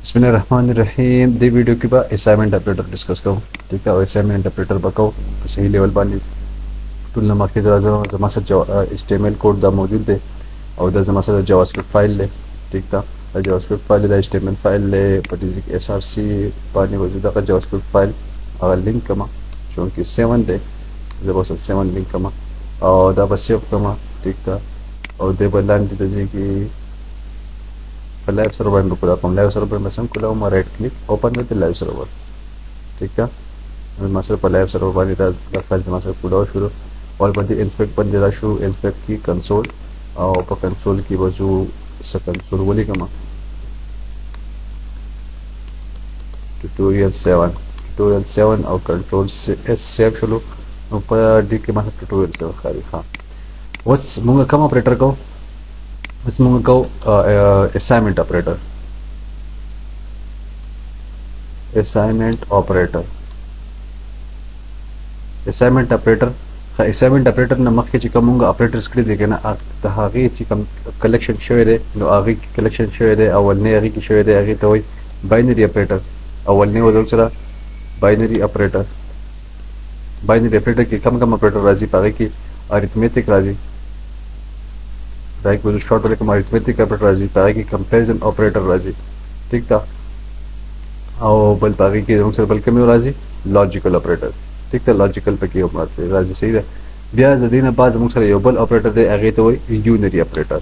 बिस्मिल्लाहिर्रहमानिर्रहीम दे वीडियो के बाद असाइनमेंट ऑपरेटर डिस्कस करूँ ठीक है और असाइनमेंट ऑपरेटर बताओ सही लेवल बानी टूल नमा के जरा जमा से HTML कोड दा मौजूद है और दा जमा से जावास्क्रिप्ट फाइल ले ठीक था जावास्क्रिप्ट फाइल दा HTML फाइल ले पटिजिक SRC बानी मौजूद का जावास्क्रिप्ट फाइल और लिंक कमा जो कि 7 दे जब 7 लिंक कमा और दा बस सेव कमा ठीक था और दे बदलान दी तजी की लाइव सर्वर में खुला लाइव सर्वर में संग खुला हुआ right click open with live server ठीक है मास्टर पर लाइव सर्वर वाली दा फाइल से मास्टर खुला शुरू और बंदी इंस्पेक्ट बंदे दा शुरू इंस्पेक्ट की कंसोल और पर कंसोल की वजू से कंसोल वाली कमा ट्यूटोरियल 7 और कंट्रोल से एस सेव शुरू ऊपर डी के मास्टर ट्यूटोरियल से खाली हां व्हाट्स मुंगा कम ऑपरेटर को इसमें मुंगा को assignment operator assignment operator na makhe chi kamunga operators kli dege na ta hagi chi kam collection show de no agi collection show de awal ne agi ki show de agi to binary operator awal ne wala chara binary operator ki kam operator razi pagi ki arithmetic razi right वो शॉर्ट वाले का arithmetic operator राजी पagi की comparison operator राजी ठीक था और बल पagi की हम सर बल के में राजी logical operator ठीक था लॉजिकल पे की हमारे राजी सही है बिया जदीन बाद हम सर योबल ऑपरेटर दे आगे तो यूनरी ऑपरेटर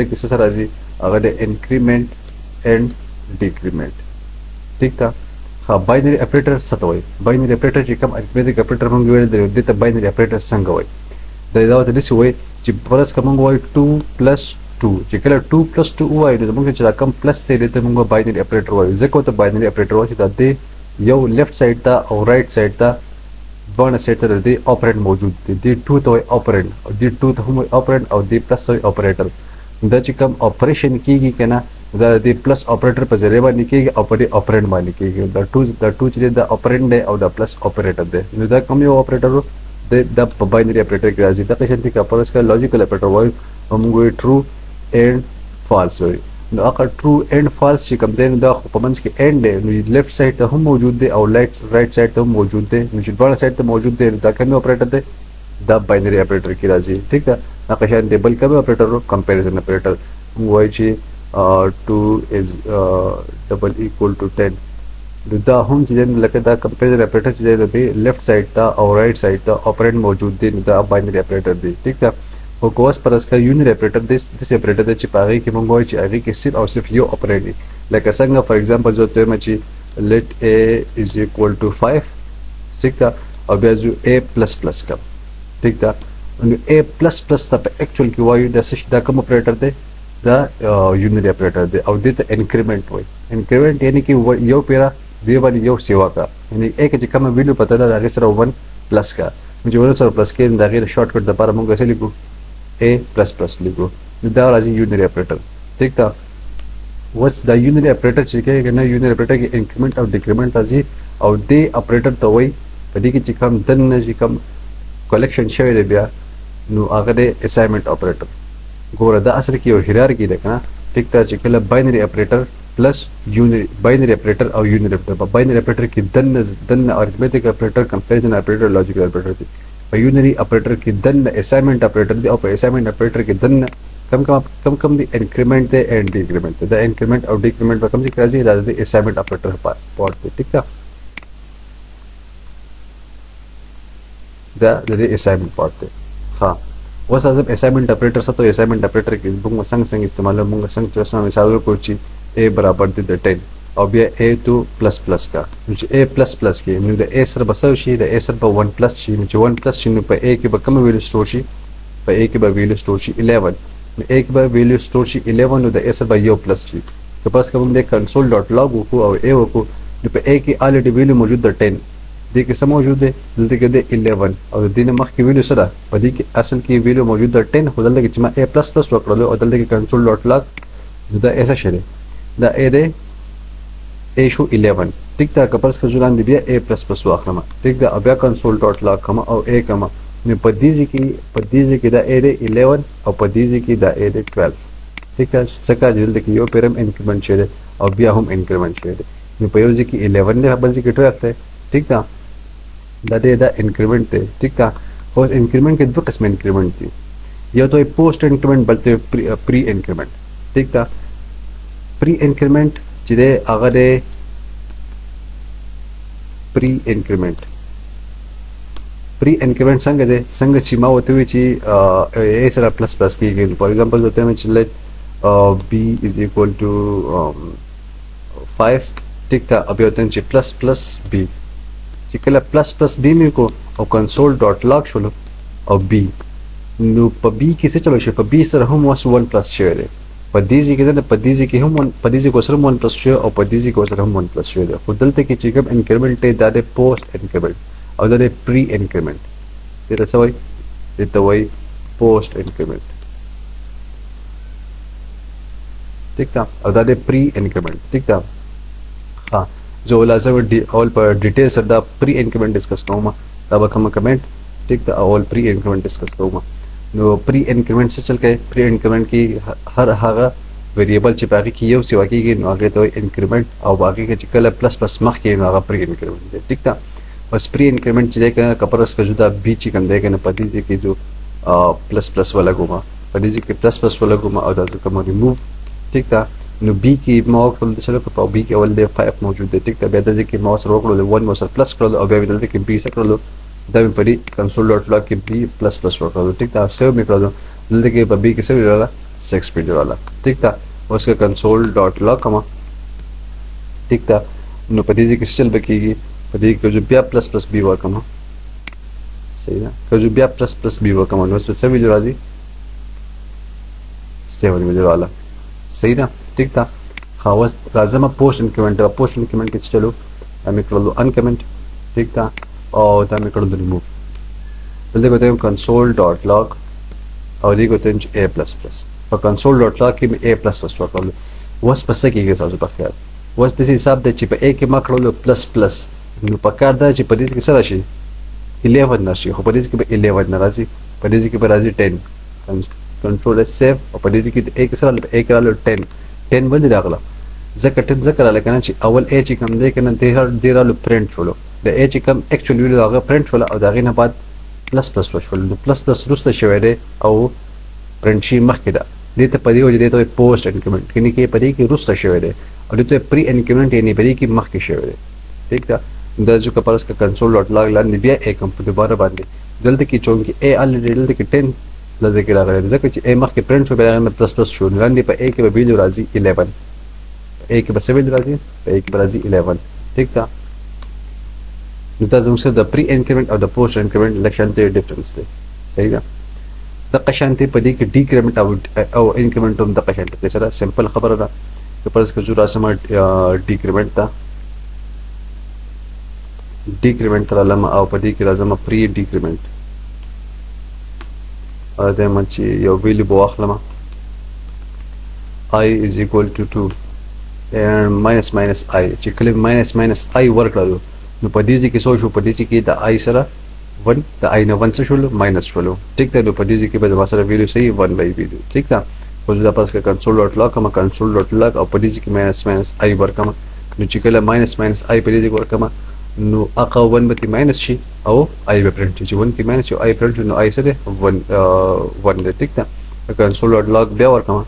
किससे सर राजी अगर दे इंक्रीमेंट एंड डिक्रीमेंट ठीक था हाँ बाइनरी ऑपरेटर सतोय बाइनरी ऑपरेटर जी कम अरिथमेटिक ऑपरेटर हम गिवन दे बाइनरी ऑपरेटर संग होय दावत दिस way जी प्लस का मंगो 2 + 2 जी कला 2 + 2 हुआ है तो मंगे चला कम प्लस दे देते मंगो बाइनरी ऑपरेटर हुआ जको तो बाइनरी ऑपरेटर हुआ था दे यो लेफ्ट साइड था और राइट साइड था वन साइड था दे ऑपरेंड मौजूद थे दे 2 तो ऑपरेंड और दे 2 तो हम ऑपरेंड और दे प्लस तो ऑपरेटर द जी कम ऑपरेशन की केना दे प्लस ऑपरेटर पर जरिए बा निकेगी ऑपरेंड मा निकेगी द 2 चले द ऑपरेंड है और द प्लस ऑपरेटर दे द कम यो ऑपरेटर the binary operator की राजी तक शंति का पर इसका लॉजिकल ऑपरेटर वही हम गए ट्रू एंड फॉल्स वही न अगर true and false come then the performance के एंड है लेफ्ट साइड तो हम मौजूद है और राइट साइड तो मौजूद है नीचे वाला साइड तो मौजूद है द कम ऑपरेटर दे द बाइनरी ऑपरेटर की राजी ठीक है ना कशन टेबल कम ऑपरेटर रो कंपैरिजन ऑपरेटर वही ची 2 is double equal to 10 दा हम चीजें लगे दा कंपैरिजन ऑपरेटर चीजें दे लेफ्ट साइड था और राइट साइड था ऑपरेंड मौजूद दे दा बाइनरी ऑपरेटर दे ठीक था और कोस पर इसका यूनिरी ऑपरेटर दिस ऑपरेटर दे चिपागी कि मंगो ची कि सिर्फ और सिर्फ यो ऑपरेंड लाइक असंग फॉर एग्जांपल जो तो मची लेट a = 5 ठीक था और बेजू a++ का ठीक था a++ था एक्चुअल की वायु दा कम ऑपरेटर दे दा यूनिरी ऑपरेटर दे और दे इंक्रीमेंट हुई इंक्रीमेंट यानी कि यो पेरा दे वाली यो सेवा का यानी एक जी कम वैल्यू पता है आगे सर 1+ का मुझे 1 सर प्लस के दागे शॉर्टकट द पर हम कैसे लिखो a++ लिखो दा राजी यूनिरी ऑपरेटर ठीक था वस द यूनिरी ऑपरेटर चाहिए कि ना यूनिरी ऑपरेटर की इंक्रीमेंट और डिक्रीमेंट राजी और दे ऑपरेटर तो वही पदी की चिकम दन जी कम कलेक्शन शेयर दे बिया नु आगे दे असाइनमेंट ऑपरेटर गोरा दा असर की और हिरारकी देखना ठीक था चिकला binary operator plus unary binary operator और यूनिरी ऑपरेटर बाइनरी ऑपरेटर की दन arithmetic operator comparison operator logical operator थी और यूनिरी ऑपरेटर की दन असाइनमेंट ऑपरेटर थी और असाइनमेंट ऑपरेटर की दन कम दी इंक्रीमेंट थे एंड डिक्रीमेंट द इंक्रीमेंट और डिक्रीमेंट कम जी कराजी द असाइनमेंट ऑपरेटर पार्ट पे ठीक था द असाइनमेंट पार्ट पे हां वस आजब असाइनमेंट ऑपरेटर सा तो असाइनमेंट ऑपरेटर की बुंग संग इस्तेमाल मुंग संग चोसा मिसाल को ची a बराबर दे 10 और भी a to ++ का मुझे a++ के मुझे a सर बसव शी द a सर पर 1+ शी मुझे 1+ शी पे a के बकम वैल्यू स्टोर शी पे a के बा वैल्यू स्टोर शी 11 a के बा value store she 11 the a सर पर यो प्लस शी के पास कम दे console.log को और a को पे a की ऑलरेडी वैल्यू मौजूद है 10 दी के सब मौजूद है जल्दी के दे 11 और दिन मख की वैल्यू सरा पदी की असल की वैल्यू मौजूद है 10 हो जल्दी के जमा a++ वक्र लो और जल्दी के console.log द ऐसा शेरे द ए दे a शो 11 ठीक था कपल्स का जुलान दिया a++ वाखमा ठीक था अब console.log कमा और a कमा में पदीजी की द a दे 11 और पदीजी की the a they 12 ٹھیک ده ځکه چې دلته کې یو پیر هم انکریمنټ شوی دی او بیا هم انکریمنټ شوی دی نو په یو ځای کې 11 دی بل ځای کې 12 دی ټیک ده دا دی دا انکریمنټ دی ټیک ده خو انکریمنټ کې دوه قسم انکریمنټ دي یو ته پوسټ انکریمنټ بل ته پری انکریمنټ ټیک ده پری انکریمنټ چې دی هغه دی پری انکریمنٹ څنګه دی څنګه چې ما وته وی چې ا سره پلس پلس کیږي فور ایگزامپل وته مې چې لیټ b is equal to 5 ټیک ده اب یو تن چې پلس پلس b چې کله پلس پلس b مې کو او کنسول ډاٹ لاګ شول او b نو په b کې څه چلو شي په b سره هم وس 1 پلس شوی دی په دې ځای کې نه په دې ځای کې هم په دې ځای کې سره 1 پلس شوی او په دې ځای کې سره هم 1 پلس شوی دی خو دلته کې چې کوم انکریمنټ دی دا د پوسټ انکریمنټ او دا د پری انکریمنټ دې څه وایي دې ته وایي پوسټ انکریمنټ ٹھیک ده او دا د پری انکریمنټ ٹھیک ده ها جو لازم اول په ډیټیل سره دا پری انکریمنټ ډسکس کوم دا به کوم کمنټ ټیک ده اول پری انکریمنټ ډسکس کوم نو پری انکریمنٹ څه چل کوي پری انکریمنٹ کې هر هغه ویریبل چې باقي کې یو سیوا کېږي نو هغه ته انکریمنٹ او باقي کې چې کله پلس پلس مخ کې نو هغه پری انکریمنٹ دی ٹھیک ده بس پری انکریمنٹ چې دی کنه کپرس کا جدا بی چې کوم دی کنه پدې کې جو پلس پلس ولا ګوما پدې کې پلس پلس ولا ګوما او دا کوم ریموو ٹھیک ده نو بی کې ما خپل د چلو په بی کې اول دی 5 موجود دی ټیک ده بیا د ځکه ما سره وکړو 1 مو سره پلس کړل او بیا د کې بی سره کړل دا مې پدې کنسول ډاٹ لاګ کې بی پلس پلس وکړو ټیک ده سیو مې کړل دلته کې په بی کې سیو راغله 6 پیډ راغله ټیک ده اوس کې کنسول ډاٹ لاګ کما ټیک ده نو پدې کې څه چل بکیږي پدې کې جو بیا پلس پلس بی ورکما صحیح ده که جو بیا پلس پلس بی ورکما نو څه ویل راځي 7 ویل راغله صحیح ده ٹھیک ده خاص لازم پوسټ انکریمنٹ کې چلو امې کړلو انکریمنٹ ٹھیک ده او دا مې کړلو ریموو دلته کوته کنسول ډاٹ لاګ او دې کوته a پلس پلس په کنسول ډاٹ لاګ کې a پلس پلس ورکړلو اوس پس کېږي تاسو په خیال اوس د حساب د چې په a کې ما کړلو پلس پلس نو په کار دا چې په دې کې سره شي 11 نشي خو په دې کې به 11 ناراضي په دې کې به راځي 10 کنټرول سیو او په دې کې د a کې سره a کې راځي 10 ولې راغله ځکه 10 ځکه راغله کنه چې اول a چې کوم دی کنه د رالو پرنٹ شولو د a چې کوم اکچولی ویل هغه پرنٹ شول او دا غینه بعد پلس پلس وشول نو پلس پلس روسته شوی دی او پرنٹ شي مخکې ده دې ته په دې وجه دې ته پوسټ انکریمنٹ کني کې په دې کې روسته شوی دی او دې ته پری انکریمنٹ یعنی په دې کې مخکې شوی دی ٹھیک ده دا جو کپرس کا کنسول ډاٹ لاګ لاندې بیا a کوم په دوباره باندې دلته کې چونکی a الریډي دلته کې 10 لږه کې راغلی ځکه چې a مخکې پرنٹ شو بیا نه پلس پلس شو لاندې په a کې به ویلو راځي 11 a کې به 7 راځي په a کې به راځي 11 ٹھیک ده نو دا زموږ سره د پری انکریمنٹ او د پوسټ انکریمنٹ لکشن ته ډیفرنس دی صحیح ده د قشانته په دې کې ډیکریمنٹ او انکریمنٹ هم د قشانته سره سمپل خبره ده چې پرس که جوړه سم ډیکریمنٹ ده ډیکریمنٹ تر لمه او په دې کې راځم پری ډیکریمنٹ ا دې مچ یو ویلی بو اخلمه I is equal to 2 and minus minus I چې کله minus minus I ورکړو نو په دې کې څه شو په دې کې د I سره 1 د I نه 1 څه شول ماینس شول ټیک ده نو په دې کې به د سره ویلیو صحیح 1 بای ویلیو ټیک ده خو دا پس کې کنسول ډاټ لاګ کما کنسول ډاټ لاګ او په دې کې minus minus I ورکما نو چې کله minus minus I په دې کې ورکما نو اقا 1 به ماینس شي او I به پرنٹ شي 1 تی ماینس او I پرنٹ نو I سره 1 ده ټیک ده کنسول ډاټ لاګ بیا ورکما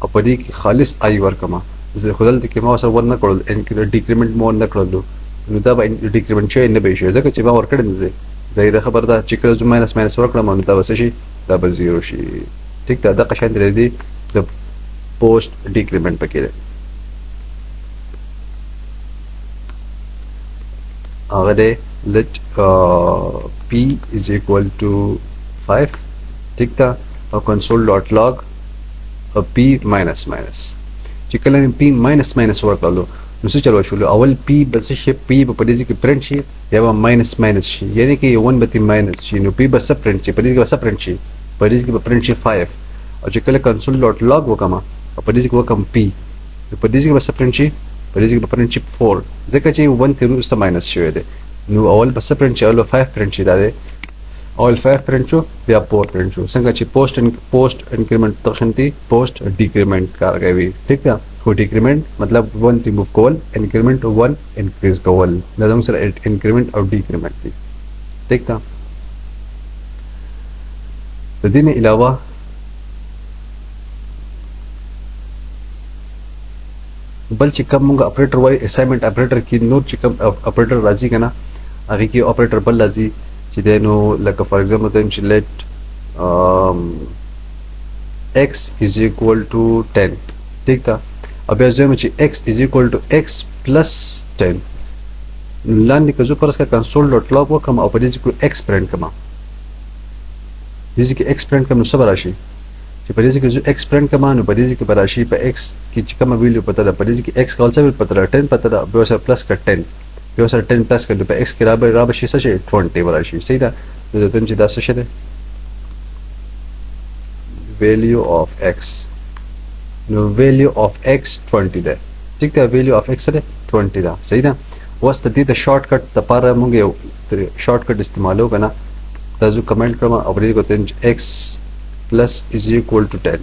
او په دې کې خالص I ورکما زه خدل ته کې ما سره ور نه کړل ډیکریمنٹ مو نه کړل نو دا به ډیکریمنٹ شي نه به شي ځکه چې ما ور کړل نه ظاهره خبر ده چې کله زه ماینس ماینس ورکړم نو دا وسه شي دا به 0 شي ټیک ده د قشان درې دي د پوسټ ډیکریمنٹ پکې ده هغه ده let p is equal to 5 ټیک ده او console.log p minus minus چې کله p minus minus ورکړلو نو څه چلو شو اول p بس شي p په دې کې پرنٹ شي یا minus minus شي یعنی کې 1 به minus شي نو p بس پرنٹ شي په دې کې بس پرنٹ شي په دې کې پرنٹ شي 5 او چې کله console.log وکما په دې کې وکم p په دې کې بس پرنٹ شي په دې کې پرنٹ شي 4 ځکه چې 1 تر وروسته minus شوی دی نو اول بس پرنٹ شي اول 5 پرنٹ شي دا دی او ال5 پرنٹ شو بیا 4 پرنٹ شو څنګه چې پوسټ انکریمنٹ تخنتي پوسټ ډیکریمنٹ کار کوي ٹھیک ده خو ډیکریمنٹ مطلب 1 ریموف کول انکریمنٹ 1 انکریز کول دا زموږ سره انکریمنٹ او ډیکریمنٹ دي ٹھیک ده د دې نه علاوه بل چې کوم موږ اپریټر وای اساینمنت اپریټر کې نور چې کوم اپریټر راځي کنه هغه کې اپریټر بل راځي چې د نو لکه فار ایگزامپل ته چې لیټ x is equal to 10 ٹھیک ده او بیا ځم چې x is equal to x plus 10 لاندې که زه پرسکه کنسول ډاټ لاګ وکم او په دې کې x پرنټ کما دې کې x پرنټ کوم نو څه راشي چې په دې کې زه x پرنټ کما نو په دې کې به راشي په x کې چې کوم ویلیو پته ده په دې کې x کول څه پته ده 10 پته ده بیا سره پلس کړ 10 بیا سره 10 پلس کړ په x کې را به شي څه شي 20 راشي صحیح ده نو ته چې دا څه شي value of x نو value of x 20 ده ٹھیک ده value of x ده 20 ده صحیح ده اوس د دې د شارټ کټ لپاره موږ یو شارټ کټ استعمالو کنه دا زه کمنټ کوم او دې کوته x plus is equal to 10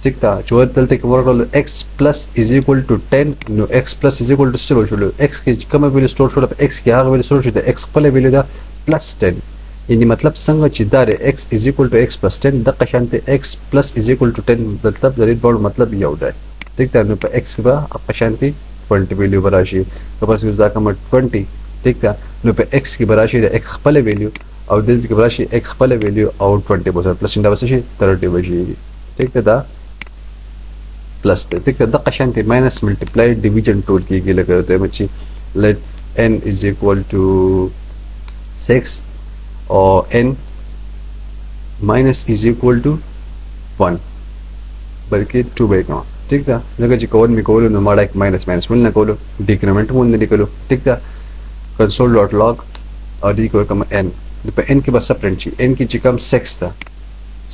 ٹھیک ده چې ورته کې ورکړل x plus is equal to 10 نو x plus is equal to څه شول x کې کومه ویلیو سٹور شول په x کې هغه ویلیو سٹور شول د x خپل ویلیو ده plus 10 یعنی مطلب څنګه چې دا x is equal to x plus 10 د قشانته x plus is equal to 10 مطلب د دې ډول مطلب یو ده ٹھیک ده نو په x به قشانته 20 ویلیو براشي په پس دا کوم 20 ٹھیک ده نو په x کې براشي د x خپل ویلیو او د دې کې براشي x خپل ویلیو او 20 بوزر پلس دا وسه شي 30 بشي ٹھیک ده دا پلس ده ٹھیک ده د قشانته ماینس ملټیپلای ډیویژن ټول کېږي لکه ته مچي let n is equal to 6 or n minus is equal to 1 बल्कि 2 by का ठीक था जगह जी कौन में कोलो नमाड़ा एक माइनस माइनस मिलना कोलो डिक्रीमेंट मिलने निकलो ठीक था कंसोल डॉट लॉग और डी को कम n पे n के बस सेपरेट ची n की चिकम 6 था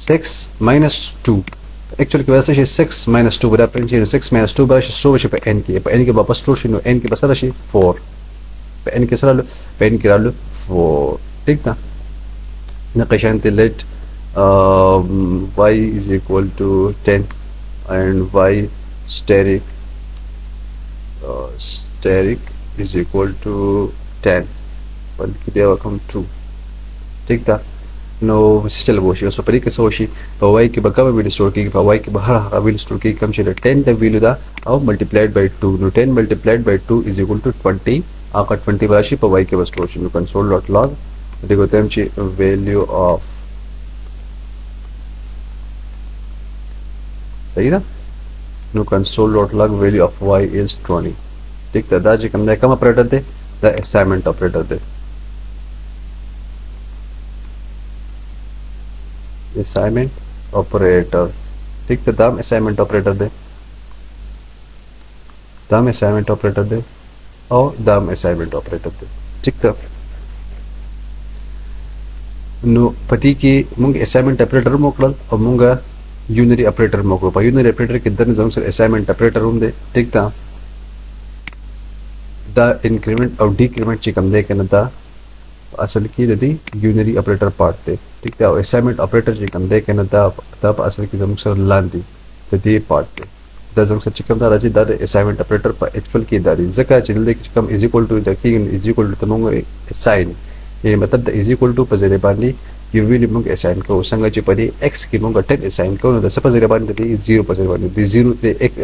6 minus 2 एक्चुअली की वजह से 6 minus 2 बराबर प्रिंट ची 6 minus 2 बराबर स्टोर बचे पे n के वापस स्टोर ची नो n के बस रशी 4 पे n के सरा लो पे n के रालो 4 ठीक था नकशान ते late y is equal to 10 and y steric is equal to 10 बल्कि देवा कम 2 ठीक था नो वैसे चल वो उस पर कैसे होशी तो y के बका में वैल्यू स्टोर की y के बाहर वैल्यू स्टोर की कम चले 10 द वैल्यू दा और मल्टीप्लाइड बाय 2 नो 10 multiplied by 2 is equal to 20 आका 20 राशि पर y के बस स्टोर नो कंसोल डॉट लॉग देखो तम ची वैल्यू ऑफ सही ना नो console dot log value of y is 20 ठीक था दा जी कम ऑपरेटर दे द असाइनमेंट ऑपरेटर दे असाइनमेंट ऑपरेटर ठीक था दाम असाइनमेंट ऑपरेटर दे दाम असाइनमेंट ऑपरेटर दे और दाम असाइनमेंट ऑपरेटर दे ठीक था नो पति की मुंग असाइनमेंट ऑपरेटर मोकलल और मुंगा यूनरी ऑपरेटर मोको पर यूनरी ऑपरेटर के दर जम सर असाइनमेंट ऑपरेटर हम दे ठीक था द इंक्रीमेंट और डिक्रीमेंट ची कम दे के नता असल की ददी यूनरी ऑपरेटर पार्ट दे ठीक था असाइनमेंट ऑपरेटर ची कम दे के नता तब असल की जम सर लांदी ददी पार्ट दे द जम सर चिकम दा राजी द असाइनमेंट ऑपरेटर पर एक्चुअल की दादी जका चिल दे चिकम इज इक्वल टू द की इज इक्वल टू तमंग असाइन ये मतलब द इज इक्वल टू पर जरे बांधी कि वैल्यू मुंग असाइन को संग ची पदी x की मुंग 10 असाइन को द सब जरे बांधी द 0 पर जरे बांधी द 0 द एक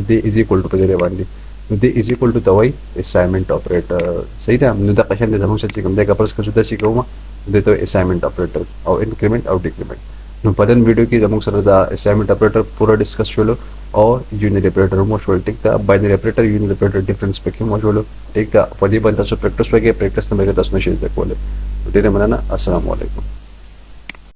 द इज इक्वल टू पर जरे बांधी द इज इक्वल टू तवई असाइनमेंट ऑपरेटर सही था नु द क्वेश्चन दे जमंग सच्ची कम दे का परस का सुदा सी को दे तो असाइनमेंट ऑपरेटर और इंक्रीमेंट और डिक्रीमेंट नु पदन वीडियो की जमंग सर द असाइनमेंट ऑपरेटर पूरा डिस्कस चलो और यूनिट ऑपरेटर मो शोल ठीक था binary operator unit operator difference पे क्यों मो शोलो ठीक था पदी बनता सो प्रैक्टिस वगे प्रैक्टिस में तसनो शेज दे कोले तो तेरे मनाना अस्सलाम वालेकुम।